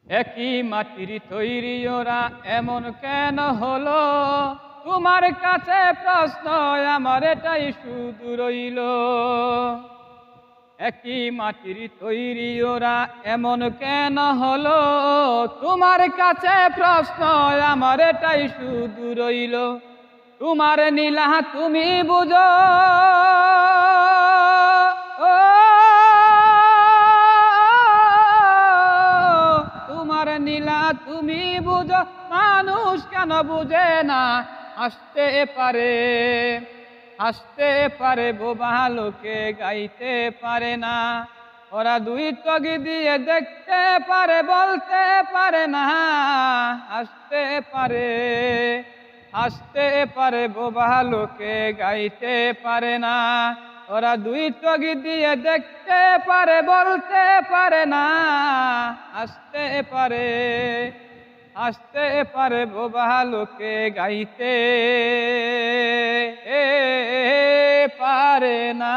একই মাটির তৈরি ওরা এমন কেন হলো? তোমার কাছে প্রশ্ন, আমার এটাই শুধু রইল। একই মাটির তৈরি ওরা এমন কেন হলো? তোমার কাছে প্রশ্ন, আমার এটাই শুধু রইল। তোমার নীলা তুমি বুঝো, ও তোমার নীলা তুমি বুঝো, মানুষ কেন বুঝে না? আসতে পারে, আসতে পারে, বোবা লোকে গাইতে পারে না। ওরা দুই চোখ দিয়ে দেখতে পারে, বলতে পারে না। আসতে পারে, আসতে পারে, বোবা লোকে গাইতে পারে না। ওরা দুই চোখ দিয়ে দেখতে পারে, বলতে পারে না। আসতে পারে, আসতে পারে, বোবা লোকে গাইতে পারে না।